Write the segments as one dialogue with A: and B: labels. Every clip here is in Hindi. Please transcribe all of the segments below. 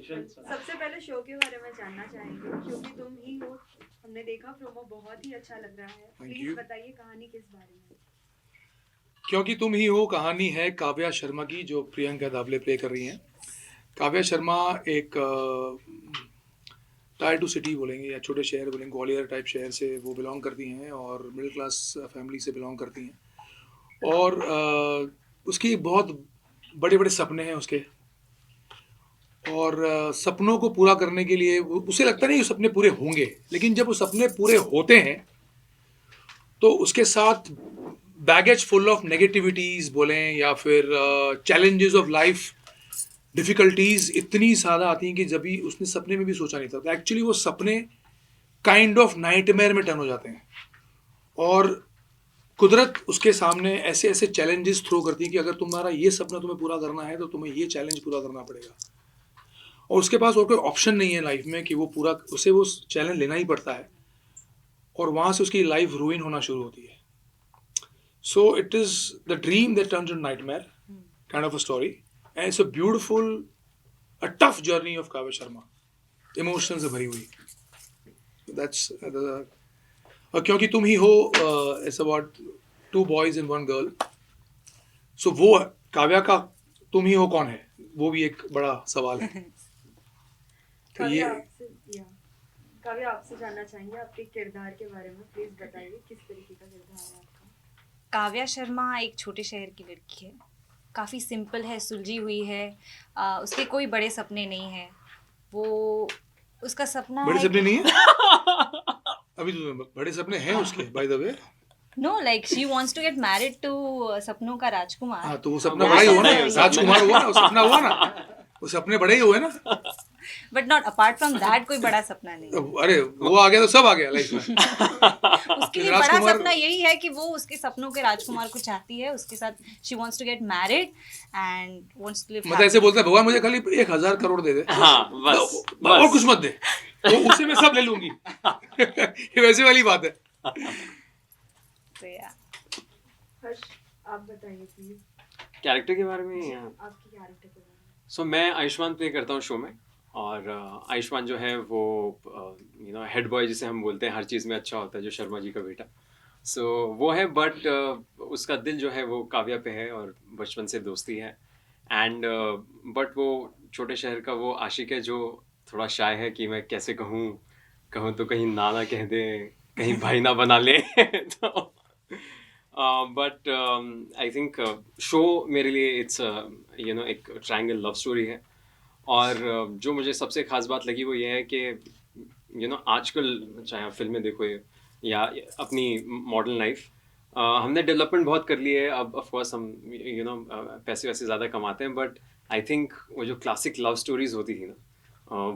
A: सबसे पहले शो के बारे में जानना चाहेंगे क्योंकि तुम ही हो। हमने देखा प्रोमो, बहुत ही अच्छा लग रहा है। प्लीज बताइए कहानी किस बारे में।
B: क्योंकि तुम ही हो कहानी है काव्या शर्मा की, जो प्रियंका दावले प्ले कर रही हैं। काव्या शर्मा एक टायर टू सिटी बोलेंगे या छोटे शहर बोलेंगे, ग्वालियर टाइप शहर से वो बिलोंग करती हैं और मिडिल क्लास फैमिली से बिलोंग करती हैं। और उसकी बहुत बड़े बड़े सपने हैं उसके, और सपनों को पूरा करने के लिए उसे लगता नहीं ये सपने पूरे होंगे, लेकिन जब वो सपने पूरे होते हैं तो उसके साथ बैगेज फुल ऑफ नेगेटिविटीज बोलें या फिर चैलेंजेस ऑफ लाइफ, डिफिकल्टीज इतनी ज़्यादा आती हैं कि जब भी उसने सपने में भी सोचा नहीं था, तो एक्चुअली वो सपने काइंड ऑफ नाइटमेयर में टर्न हो जाते हैं। और कुदरत उसके सामने ऐसे ऐसे चैलेंजेस थ्रो करती है कि अगर तुम्हारा ये सपना तुम्हें पूरा करना है तो तुम्हें ये चैलेंज पूरा करना पड़ेगा। और उसके पास और कोई ऑप्शन नहीं है लाइफ में कि वो पूरा, उसे वो चैलेंज लेना ही पड़ता है, और वहाँ से उसकी लाइफ रूइन होना शुरू होती है। So it is the dream that turns into nightmare, kind of a story, and it's a beautiful, a tough journey of Kavya Sharma. Emotions से भरी हुई. So that's क्योंकि तुम ही हो, it's about two boys and one girl. So वो काव्या का तुम ही हो कौन है, वो भी एक बड़ा सवाल है। तो ये
A: काव्या आपसे जानना चाहेंगे आपके किरदार के बारे में। प्लीज बताइए किस तरीके का किरदार है आपका।
C: काव्या शर्मा एक छोटे शहर की लड़की है, काफ़ी सिंपल है, सुलझी हुई है। उसके कोई बड़े सपने नहीं है। वो उसका सपना
B: बड़े
C: है
B: सपने नहीं है अभी तो बड़े सपने हैं उसके, by the way.
C: No, like she wants to get married to सपनों का राजकुमार।
B: हाँ, तो वो सपना बड़ा ही हुआ ना, राजकुमार हुआ ना, वो सपना हुआ ना, वो सपने बड़े ही हुए ना।
C: But not apart from that कोई बड़ा सपना नहीं।
B: अरे वो आ गया तो सब आ गया लाइफ में।
C: उसके लिए बड़ा सपना यही है कि वो उसके सपनों के राजकुमार को चाहती है, उसके साथ she wants to get married and wants to live.
B: मतलब ऐसे बोलता है, भगवान मुझे खाली 1000 करोड़ दे दे,
D: हाँ बस,
B: और कुछ मत दे, तो उससे मैं सब ले लूंगी। ये वैसे वाली बात है।
C: तो या
A: हर्ष, आप बताइए प्लीज
D: कैरेक्टर के बारे में या
A: आपकी कैरेक्टर के बारे में।
D: सो मैं आयुष्मान प्ले करता हूँ शो में, और आयुष्मान जो है वो हेड बॉय जिसे हम बोलते हैं, हर चीज़ में अच्छा होता है, जो शर्मा जी का बेटा। सो वो है, बट उसका दिल जो है वो काव्या पे है और बचपन से दोस्ती है। एंड बट वो छोटे शहर का वो आशिक है जो थोड़ा शाय है कि मैं कैसे कहूँ तो कहीं नाना कह दे, कहीं भाई ना बना ले। तो बट आई थिंक शो मेरे लिए इट्स एक ट्रायंगल लव स्टोरी है। और जो मुझे सबसे खास बात लगी वो ये है कि आजकल चाहे आप फिल्में देखो या अपनी मॉडर्न लाइफ, हमने डेवलपमेंट बहुत कर ली है। अब ऑफ कोर्स हम पैसे वैसे ज़्यादा कमाते हैं, बट आई थिंक वो जो क्लासिक लव स्टोरीज होती थी ना,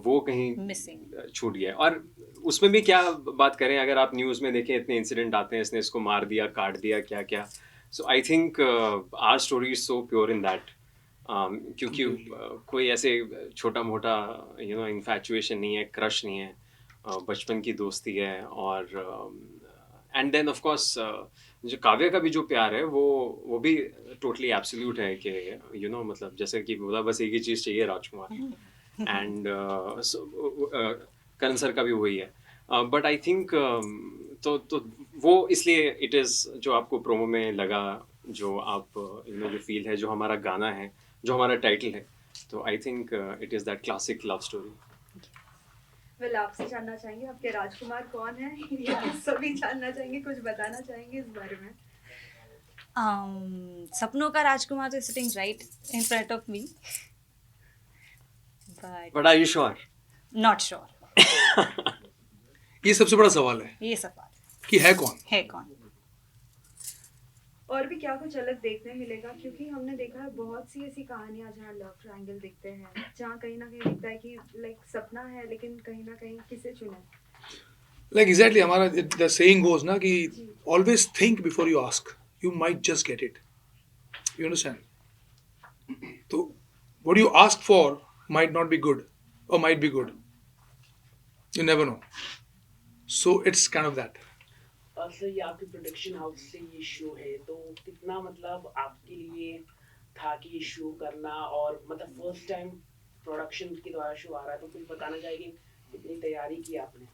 D: वो कहीं
C: मिसिंग
D: छूट गया है। और उसमें भी क्या बात करें, अगर आप न्यूज़ में देखें इतने इंसिडेंट आते हैं, इसने इसको मार दिया, काट दिया, क्या क्या। So I think our story is so pure in that, क्योंकि कोई ऐसे छोटा मोटा इन्फैचुएशन नहीं है, क्रश नहीं है, बचपन की दोस्ती है। और एंड देन ऑफ कोर्स जो काव्या का भी जो प्यार है वो भी टोटली एब्सोल्यूट है कि मतलब जैसे कि बोला, बस एक ही चीज़ चाहिए, राजकुमार। एंड करण सर का भी वही है। बट आई थिंक तो वो इसलिए इट इज़ जो आपको प्रोमो में लगा, जो आप जो फील है, जो हमारा गाना है, जो हमारा टाइटल है, तो I think it is that classic love story.
A: Well, आपसे जानना चाहेंगे आपके राजकुमार कौन है। ये सभी जानना चाहेंगे, कुछ बताना चाहेंगे इस बारे में।
C: सपनों का राजकुमार तो sitting right in front of me,
D: but are you sure?
C: Not sure.
B: ये सबसे बड़ा सवाल है
C: ये सवाल
B: कि है कौन।
A: और भी क्या कुछ अलग देखने मिलेगा, क्योंकि हमने देखा है बहुत सी ऐसी कहानियां जहाँ लव ट्रायंगल दिखते हैं, जहाँ कहीं ना कहीं दिखता है कि लाइक सपना है लेकिन कहीं ना कहीं किसे चुने।
B: लाइक एग्जैक्टली हमारा द सेइंग गोज ना कि always think before you ask, you might just get it, you understand. तो what you ask for might not be good or might be good, you never know. So it's kind of that.
E: Sir, ये आपके प्रोडक्शन हाउस से ये शो है, तो कितना मतलब आपके लिए था कि ये शो करना, और मतलब फर्स्ट टाइम प्रोडक्शन के द्वारा शो आ रहा है, तो कुछ बताना चाहेंगे कितनी तैयारी की आपने?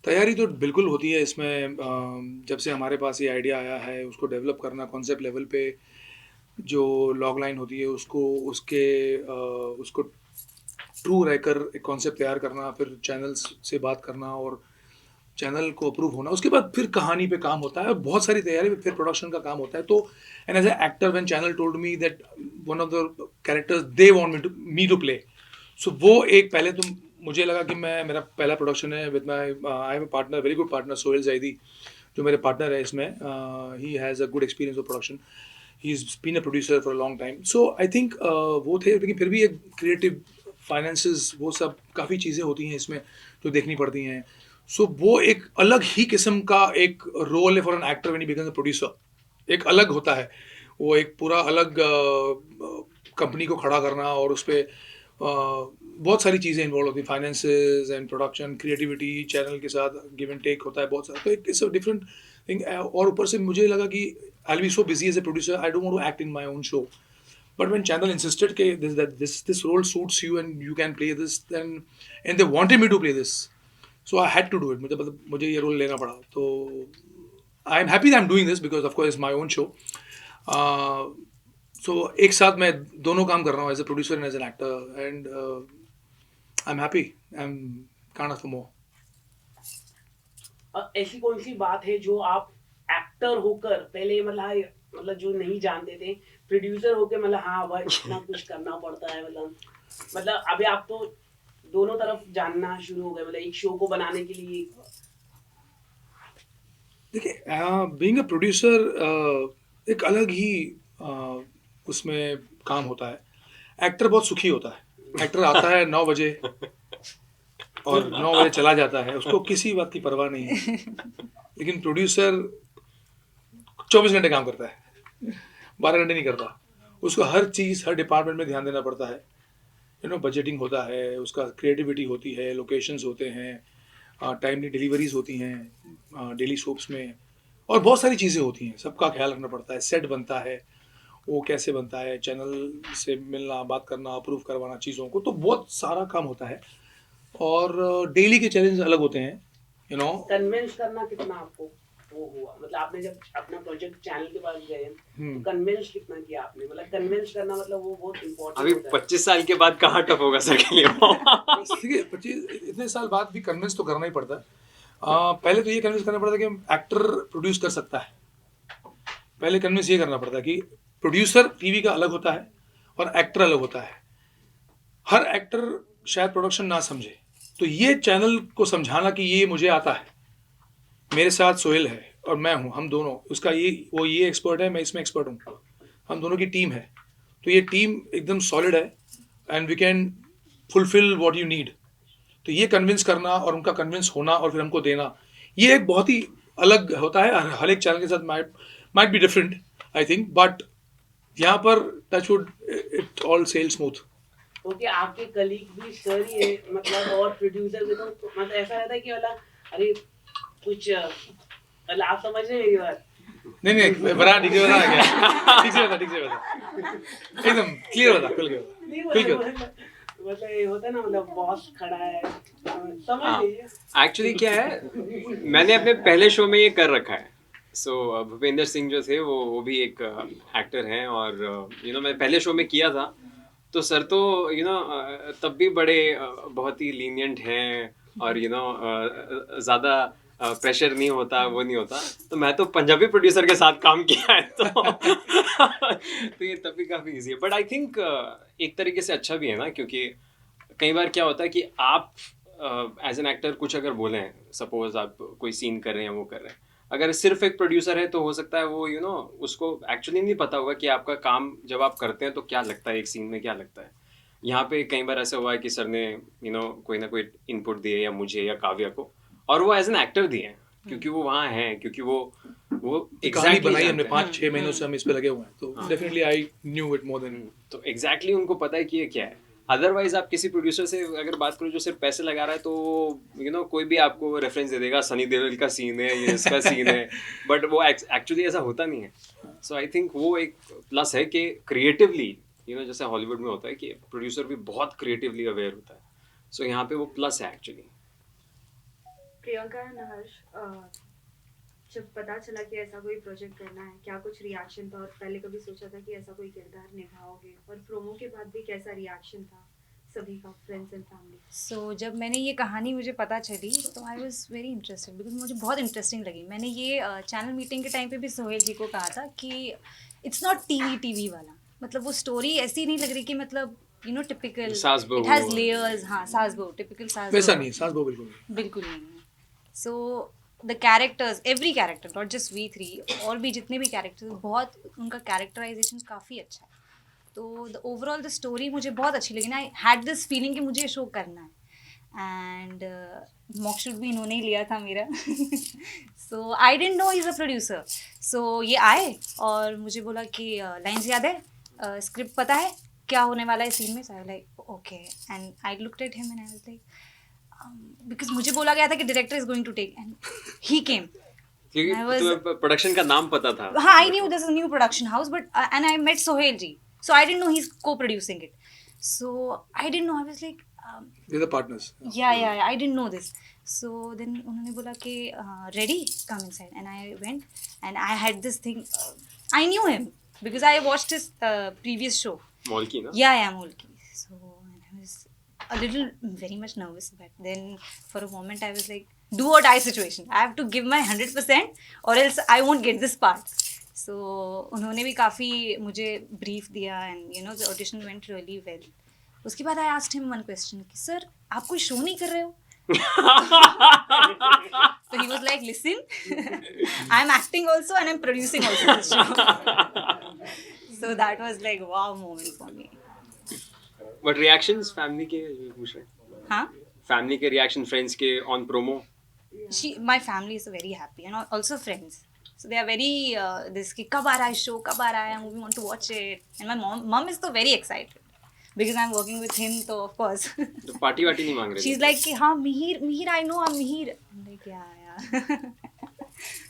B: तैयारी तो बिल्कुल होती है इसमें। जब से हमारे पास ये आइडिया आया है, उसको डेवलप करना कॉन्सेप्ट लेवल पे, जो लॉग लाइन होती है उसको ट्रू रहकर एक कॉन्सेप्ट तैयार करना, फिर चैनल्स से बात करना और चैनल को अप्रूव होना, उसके बाद फिर कहानी पे काम होता है और बहुत सारी तैयारी, फिर प्रोडक्शन का काम होता है। तो and as a actor when channel told me that one of the characters they want me to play, so वो एक पहले तो मुझे लगा कि मेरा पहला प्रोडक्शन है with my I have a partner, very good partner, Sohail Zaidi, जो मेरे पार्टनर है इसमें। He has a good experience of production, he is been a producer for a long time. So I think वो थे, लेकिन फिर भी एक क्रिएटिव फाइनेंसेस, वो सब काफ़ी चीज़ें होती हैं इसमें जो देखनी पड़ती हैं। सो वो एक अलग ही किस्म का एक रोल है for an actor when he becomes a producer, एक अलग होता है वो, एक पूरा अलग कंपनी को खड़ा करना और उस पर बहुत सारी चीज़ें इन्वॉल्व होती हैं, finances and production, creativity, channel के साथ गिव एंड टेक होता है बहुत सारा, तो एक इट्स अ डिफरेंट थिंग। और ऊपर से मुझे लगा कि I will be so busy as a producer, I don't want to act in my own show, but when channel insisted this role suits you and you can play this, then and they wanted me to play this, so I had to do it. मुझे ये रोल लेना पड़ा, तो I am happy that I'm doing this because of course it's my own show. So एक साथ मैं दोनों काम कर रहा हूँ, as a producer and as an actor, and I'm happy. I'm can't ask for more.
E: ऐसी कौन सी बात है जो आप एक्टर होकर पहले मतलब जो नहीं जानते थे, प्रोड्यूसर होकर मतलब हाँ भाई इतना कुछ करना पड़ता है, मतलब अभी आप तो दोनों तरफ जानना शुरू हो गए, मतलब एक शो को बनाने के लिए?
B: देखिए, बीइंग अ प्रोड्यूसर एक अलग ही उसमें काम होता है। एक्टर बहुत सुखी होता है, एक्टर आता है 9 बजे और 9 बजे चला जाता है, उसको किसी बात की परवाह नहीं है। लेकिन प्रोड्यूसर 24 घंटे काम करता है, 12 घंटे नहीं करता। उसको हर चीज़, हर डिपार्टमेंट में ध्यान देना पड़ता है। बजटिंग होता है, उसका क्रिएटिविटी होती है, लोकेशंस होते हैं, टाइमली डिलीवरीज होती हैं डेली सोप्स में, और बहुत सारी चीज़ें होती हैं, सबका ख्याल रखना पड़ता है। सेट बनता है, वो कैसे बनता है, चैनल से मिलना, बात करना, अप्रूव करवाना चीज़ों को, तो बहुत सारा काम होता है और डेली के चैलेंज अलग होते हैं।
E: कन्विंस करना कितना आपको वो हुआ, मतलब आपने जब अपना प्रोजेक्ट चैनल के पास गए तो कन्विंस कितना किया आपने? मतलब कन्विंस करना मतलब वो बहुत इम्पोर्टेंट
D: अभी 25 साल के बाद कहाँ टफ होगा सर के लिए?
B: देखिए, 25 इतने साल बाद भी कन्विंस तो करना ही पड़ता है। पहले तो ये कन्विंस करना पड़ता है कि एक्टर प्रोड्यूस कर सकता है। पहले कन्विंस ये करना पड़ता है कि प्रोड्यूसर टीवी का अलग होता है और एक्टर अलग होता है। हर एक्टर शायद प्रोडक्शन ना समझे, तो ये चैनल को समझाना कि ये मुझे आता है, मेरे साथ सोहेल है और मैं हूँ, हम दोनों, उसका वो ये एक्सपर्ट है, मैं इसमें एक्सपर्ट हूँ, हम दोनों की टीम है, तो ये टीम एकदम सॉलिड है and we can fulfil what you need. तो ये कन्विंस करना और उनका कन्विंस होना और फिर हमको देना, ये एक बहुत ही अलग होता है। हर एक चैनल के साथ might be different I think, but यहाँ पर touch wood it all sail smooth.
E: Okay, आपके कलीग भी सर ही है मतलब, और प्रोड्यूसर भी, तो मतलब ऐसा रहता है कि मतलब अरे कुछ मतलब आप समझ रहे हैं मेरी बात?
B: नहीं बता, ठीक से बता क्या, ठीक से बता, एकदम क्लियर बता, खुल के बता।
E: मतलब ये होता है ना, मतलब बॉस खड़ा है, समझ लीजिए।
D: एक्चुअली क्या है, मैंने अपने पहले शो में ये कर रखा है। सो भूपेंद्र सिंह जो थे वो भी एक एक्टर हैं, और मैं पहले शो में किया था, तो सर तो तब भी बड़े बहुत ही लीनियंट हैं, और ज़्यादा प्रेशर नहीं होता, वो नहीं होता। तो मैं तो पंजाबी प्रोड्यूसर के साथ काम किया है, तो ये तब भी काफ़ी ईजी है। बट आई थिंक एक तरीके से अच्छा भी है ना, क्योंकि कई बार क्या होता है कि आप एज एन एक्टर कुछ अगर बोलें, सपोज आप कोई सीन कर रहे हैं, वो कर रहे हैं, अगर सिर्फ एक प्रोड्यूसर है तो हो सकता है वो उसको एक्चुअली नहीं पता होगा कि आपका काम जब आप करते हैं तो क्या लगता है, एक सीन में क्या लगता है। यहाँ पे कई बार ऐसा हुआ है कि सर ने कोई ना कोई इनपुट दिए, या मुझे या काव्या को, और वो एज एन एक्टर दिए हैं, क्योंकि वो वहाँ हैं, क्योंकि वो
B: एग्जैक्टली बनाई हमने 5-6 महीनों से, हम इस पे लगे हुए हैं, तो definitely I knew it more than.
D: तो एग्जैक्टली उनको पता है कि ये क्या है। अदरवाइज आप किसी प्रोड्यूसर से अगर बात करो जो सिर्फ पैसे लगा रहा है, तो कोई भी आपको रेफरेंस दे देगा, सनी देओल का सीन है, ये इसका सीन है, बट वो एक्चुअली ऐसा होता नहीं है। सो आई थिंक वो एक प्लस है कि क्रिएटिवली जैसे हॉलीवुड में होता है कि प्रोड्यूसर भी बहुत क्रिएटिवली अवेयर होता है, सो यहाँ पे वो प्लस है एक्चुअली।
A: प्रियंका एंड हर्ष, जब पता चला कि ऐसा कोई प्रोजेक्ट करना है, क्या कुछ रिएक्शन था, और पहले कभी सोचा था कि ऐसा कोई किरदार निभाओगे, और प्रोमो के बाद भी कैसा रिएक्शन था सभी का, फ्रेंड्स एंड फैमिली?
C: सो जब मैंने ये कहानी मुझे पता चली तो I was very interested because मुझे बहुत इंटरेस्टिंग लगी। मैंने ये चैनल मीटिंग के टाइम पे भी सोहेल जी को कहा था कि इट्स नॉट टीवी वाला, मतलब वो स्टोरी ऐसी नहीं लग रही कि मतलब टिपिकल
D: सास बहू।
C: It has layers. हाँ, सास बहू, टिपिकल सास
B: वैसा
C: बहू
B: नहीं है, सास बहू बिल्कुल नहीं।
C: बिल्कुल नहीं है। So the characters, every character, not just we three, और भी जितने भी कैरेक्टर्स, बहुत उनका कैरेक्टराइजेशन काफ़ी अच्छा है। तो द ओवरऑल द स्टोरी मुझे बहुत अच्छी लगी ना। आई हैड दिस फीलिंग कि मुझे शो करना है, एंड मॉकशूट भी इन्होंने ही लिया था मेरा। So I didn't know is a producer. So ये आए और मुझे बोला कि लाइन्स याद है, स्क्रिप्ट पता है, क्या होने वाला है सीन में। So I like okay, and I looked at him and I was like, because मुझे बोला गया था कि director is going to take, and he came.
D: क्योंकि
C: I was-
D: तुम्हें प्रोडक्शन का नाम पता था।
C: हाँ, I knew there's a new production house, but and I met Sohail ji, so I didn't know he's co-producing it. So I didn't know. I was like,
B: They're the partners.
C: yeah, I didn't know this. So then उन्होंने बोला कि ready, come inside, and I went, and I had this thing. I knew him because I watched his previous show.
D: Mall की ना।
C: Yeah, Mulki. So and I was a little, very much nervous, but then for a moment I was like, do or die situation. I have to give my 100% or else I won't get this part. So उन्होंने भी काफ़ी मुझे brief दिया, and the audition went really well. उसके बाद I asked him one question कि सर आप कोई शो नहीं कर रहे हो? So he was like, listen, I'm acting also and I'm producing also this show. So that was like wow moment for me.
D: But reactions family के पूछ रहे हैं,
C: हाँ,
D: फैमिली के रिएक्शन, फ्रेंड्स के on promo.
C: my family is very happy, and also friends. So they are very this कि कब आ रहा है show, कब आ रहा है, we want to watch it. And my mom is so very excited because I'm working with him, so of course.
D: तो पार्टी वार्टी नहीं मांग रहे
C: She's
D: थे?
C: like कि हाँ Mihir, I know I'm Mihir. I'm like yeah.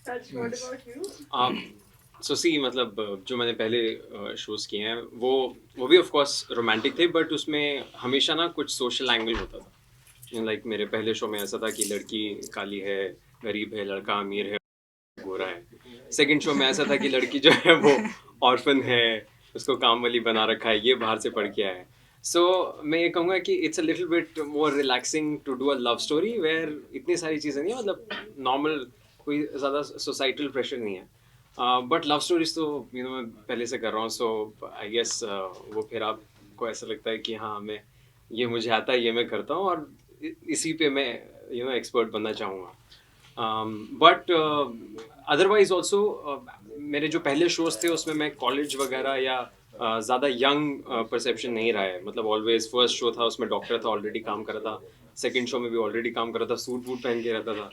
A: Touch, what about you?
D: सो सी मतलब जो मैंने पहले शोज किए हैं वो भी ऑफ कोर्स रोमांटिक थे, बट उसमें हमेशा ना कुछ सोशल एंगल होता था। लाइक मेरे पहले शो में ऐसा था कि लड़की काली है, गरीब है, लड़का अमीर है, गोरा है। सेकंड शो में ऐसा था कि लड़की जो है वो ऑर्फन है, उसको काम वाली बना रखा है, ये बाहर से पढ़ के आया है। सो मैं ये कहूँगा कि it's a little bit more relaxing to do a love story where इतनी सारी चीज़ें नहीं है, मतलब नॉर्मल कोई ज़्यादा सोसाइटल प्रेशर नहीं है। बट लव स्टोरीज तो मैं पहले से कर रहा हूँ, सो आई गेस वो फिर आपको ऐसा लगता है कि हाँ मैं ये मुझे आता है, ये मैं करता हूँ, और इसी पे मैं एक्सपर्ट बनना चाहूँगा। बट अदरवाइज ऑल्सो मेरे जो पहले शोज थे उसमें मैं कॉलेज वगैरह या ज़्यादा यंग परसेप्शन नहीं रहा है। मतलब ऑलवेज फर्स्ट शो था उसमें डॉक्टर था, ऑलरेडी काम कर रहा था, सेकंड शो में भी ऑलरेडी काम कर रहा था, सूट वूट पहन के रहता था।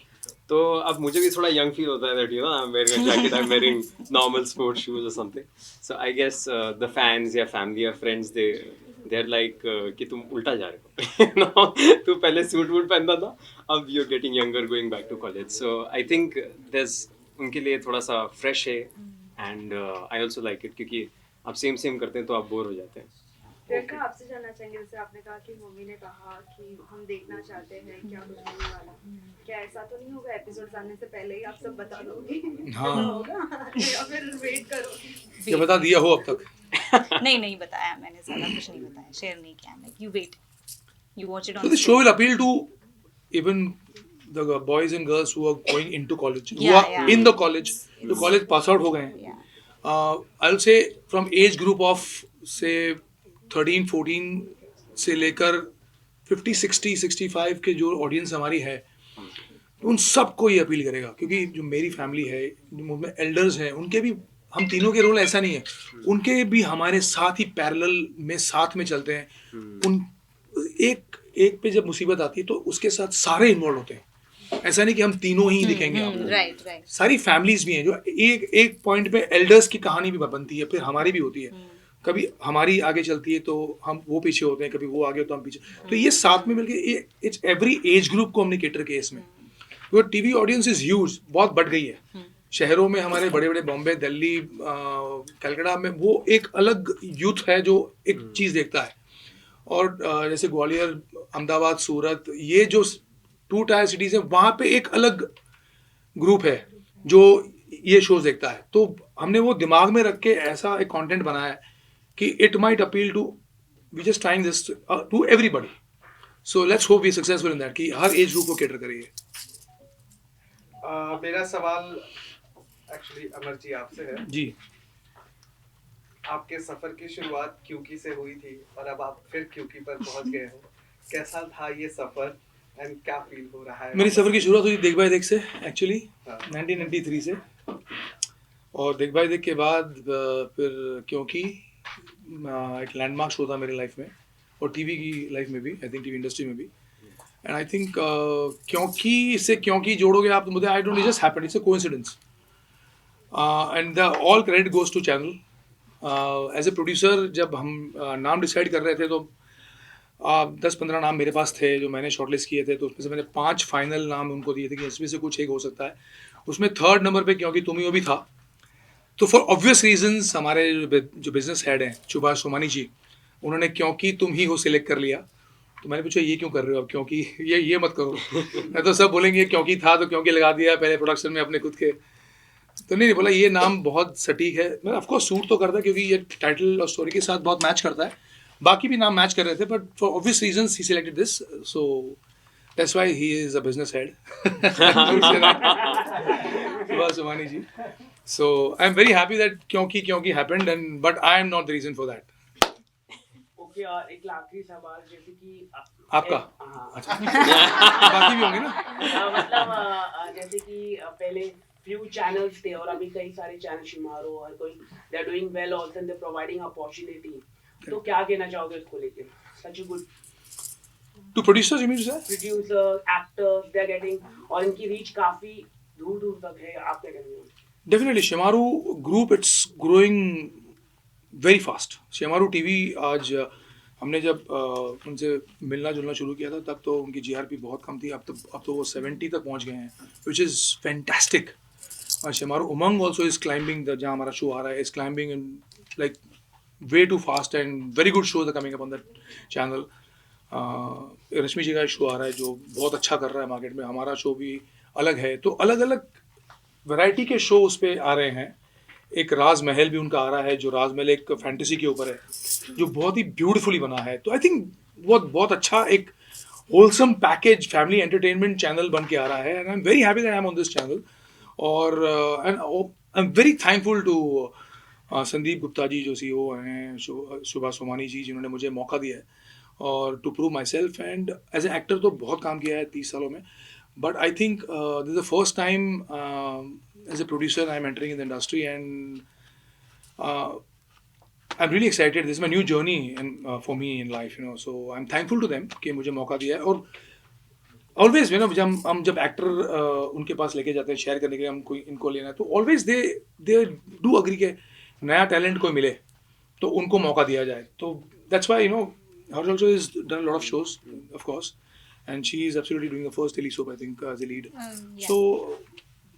D: तो अब मुझे भी थोड़ा यंग फील होता है that I am wearing a jacket, I am wearing normal sports shoes और something. So I guess the fans या फैमिली या फ्रेंड्स दे आर लाइक कि तुम उल्टा जा रहे हो। तू पहले सूट वूट पहनता था, अब you are getting younger going back to college. So I think this उनके लिए थोड़ा सा फ्रेश है, and I also like it, क्योंकि आप सेम करते हैं तो आप बोर हो जाते हैं।
A: प्रियंका, आपसे जानना चाहेंगे, जैसे आपने कहा कि मम्मी ने कहा कि हम देखना चाहते हैं क्या कुछ होने वाला, क्या ऐसा तो नहीं होगा एपिसोड आने से पहले ही आप सब बता दोगे?
B: हाँ।
A: ऐसा होगा या फिर वेट करोगे?
B: क्या बता दिया हो अब तक?
C: नहीं बताया मैंने, ज़्यादा कुछ नहीं बताया, शेयर नहीं किया। Like you wait, you watch it
B: So
C: on
B: the show will appeal to even the boys and girls who are going into college, who
C: Yeah,
B: are
C: yeah.
B: in the college, जो college pass out हो गए हैं।
C: yeah.
B: I'll say from age group of say 13-14 से लेकर 50-60-65 के जो ऑडियंस हमारी है, उन सबको ये अपील करेगा, क्योंकि जो मेरी फैमिली है, जो मुझ में एल्डर्स हैं, उनके भी हम तीनों के रोल ऐसा नहीं है, उनके भी हमारे साथ ही पैरेलल में साथ में चलते हैं। उन एक पे जब मुसीबत आती है तो उसके साथ सारे इन्वॉल्व होते हैं। ऐसा नहीं कि हम तीनों ही दिखेंगे आपको,
C: राइट।
B: सारी फैमिलीज भी हैं जो एक पॉइंट पे एल्डर्स की कहानी भी बनती है, फिर हमारी भी होती है। कभी हमारी आगे चलती है तो हम वो पीछे होते हैं, कभी वो आगे तो हम पीछे। तो ये साथ में मिलके इट्स एवरी एज ग्रुप को हमने कैटर किया इसमें। टीवी ऑडियंस इज ह्यूज, बहुत बढ़ गई है। शहरों में हमारे बड़े बड़े बॉम्बे, दिल्ली, कलकत्ता में वो एक अलग यूथ है जो एक चीज़ देखता है। और जैसे ग्वालियर, अहमदाबाद, सूरत, ये जो 2 टायर सिटीज़ हैं, वहाँ पे एक अलग ग्रुप है जो ये शोज देखता है। तो हमने वो दिमाग में रख के ऐसा एक कंटेंट बनाया है कि it might appeal to, we just trying this to everybody. So let's hope we successful in that कि हर एज ग्रुप को कैटर करिए।
F: मेरा सवाल एक्चुअली अमर जी आपसे है।
B: जी,
F: आपके सफर की शुरुआत क्यूकी से हुई थी और अब आप फिर क्यूकी पर पहुंच गए हो। कैसा था ये सफर एंड क्या फील हो रहा है?
B: मेरी सफ़र की शुरुआत हुई देख भाई देख से एक्चुअली
F: हाँ।
B: 1993 से, और देख भाई देख के बाद फिर क्योंकि एक लैंडमार्क शो था मेरी लाइफ में और टीवी की लाइफ में भी, आई थिंक टीवी इंडस्ट्री में भी। एंड आई थिंक क्योंकि से क्योंकि जोड़ोगे आप तो मुझे, I don't, it just happened, it's a coincidence and the all credit goes to channel. As a producer जब हम नाम डिसाइड कर रहे थे तो 10-15 नाम मेरे पास थे जो मैंने शॉर्टलिस्ट किए थे, तो उसमें से मैंने 5 फाइनल नाम उनको दिए थे कि इसमें से कुछ एक हो सकता है। उसमें 3rd नंबर पे क्योंकि तुम ही वो भी था। तो फॉर ऑब्वियस रीजंस हमारे जो बिजनेस हेड हैं सुभाष सोमानी जी, उन्होंने क्योंकि तुम ही हो सिलेक्ट कर लिया। तो मैंने पूछा ये क्यों कर रहे हो अब, क्योंकि ये मत करो। मैं तो सब बोलेंगे क्योंकि था तो क्योंकि लगा दिया पहले प्रोडक्शन में अपने खुद के। तो नहीं बोला ये नाम बहुत सटीक है। मैं ऑफकोर्स सूट तो करता है क्योंकि ये टाइटल और स्टोरी के साथ बहुत मैच करता है। बाकी भी नाम मैच कर रहे थे, but for obvious reasons he selected this, so that's why he is a business head Subhash Somani ji. So I'm very happy that क्योंकि happened, and but I am not the reason for that.
E: Okay, और एक आखिरी सवाल, जैसे कि
B: आपका?
E: हाँ।
B: अच्छा बाकी भी होंगे ना?
E: मतलब जैसे कि पहले few channels थे और अभी कई सारे चैनल शुमार हो, और कोई they are doing well also and they are providing opportunity। तो क्या कहना चाहोगे उसको लेके? Such a good
B: To producers you mean to say?
E: producer, actors, they are getting, और इनकी reach काफी दूर दूर तक है, आप क्या कहेंगे?
B: Definitely Shimaru group, it's growing very fast. Shimaru TV आज हमने जब उनसे मिलना जुलना शुरू किया था तब तो उनकी GRP बहुत कम थी। अब तो वो 70 तक पहुंच गए हैं, which is fantastic. और Shimaru Umang also is climbing, जहाँ हमारा शो आ रहा है, is climbing in like way too fast, and very good shows are coming up on that channel. रश्मि जी का शो आ रहा है जो बहुत अच्छा कर रहा है मार्केट में, हमारा शो भी अलग है। तो अलग अलग वैरायटी के शो उस पर आ रहे हैं। एक राज महल भी उनका आ रहा है जो राज महल एक फैंटेसी के ऊपर है जो बहुत ही ब्यूटीफुली बना है। तो आई थिंक बहुत अच्छा एक wholesome package family entertainment channel बन के आ रहा है, and I am very happy that I am on this channel. और I am very thankful to Sandeep Gupta ji जो CEO हैं, सुभाष सोमानी जी जिन्होंने मुझे मौका दिया है और to prove myself. And as a actor तो बहुत काम किया है 30 सालों में, but I think this is the first time as a producer I'm entering in the industry, and I'm really excited. This is my new journey for me in life, you know. So I'm thankful to them कि मुझे मौका दिया है। और always, you know, हम जब एक्टर उनके पास लेके जाते हैं शेयर करने के लिए, हम कोई इनको लेना है तो always they do agree कि नया टैलेंट कोई मिले तो उनको मौका दिया जाए। तो that's why, you know, Harsh also has done a lot of shows, of course. And she is absolutely doing the first daily soap, I think, as a lead.
C: Yeah.
B: So,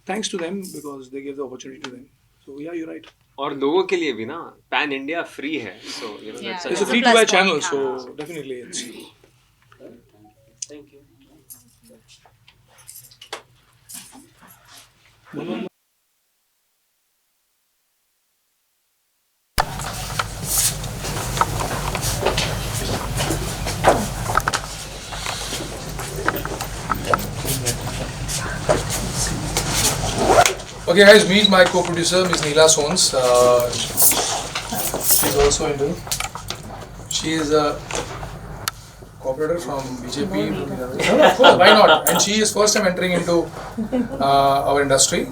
B: thanks to them because they gave the opportunity to them. So, yeah, you're right.
D: और लोगों के लिए भी ना पैन इंडिया फ्री है, so you know
C: Yeah.
D: that's
B: It's a
C: It's a
B: free to
C: plus
B: buy
C: point,
B: channel,
C: हाँ.
B: so definitely it's.
E: Thank you.
B: Okay, guys, meet my co-producer, Ms. Neela Sons. She's also into. She is a co-operator from BJP. No, of course, why not? And she is first time entering into our industry.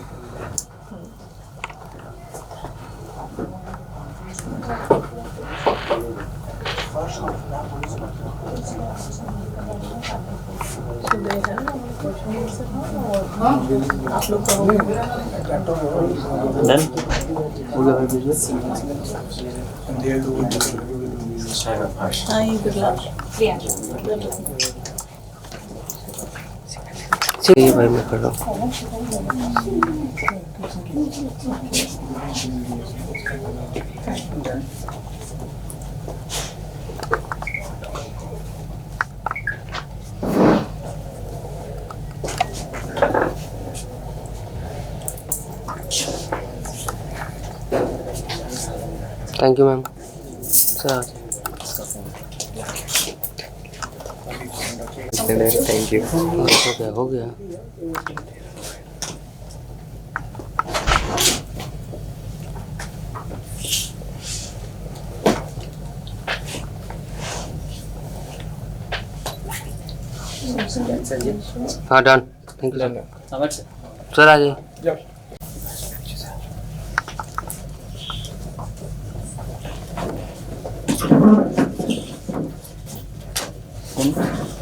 B: And they'll do it.
C: Priyanshu.
G: ठीक है भाई, मैं कर रहा हूँ। Thank you ma'am. Sir
H: thank you.
G: हो गया। हाँ डन। Thank you sir. आ जाइए।
H: कौन?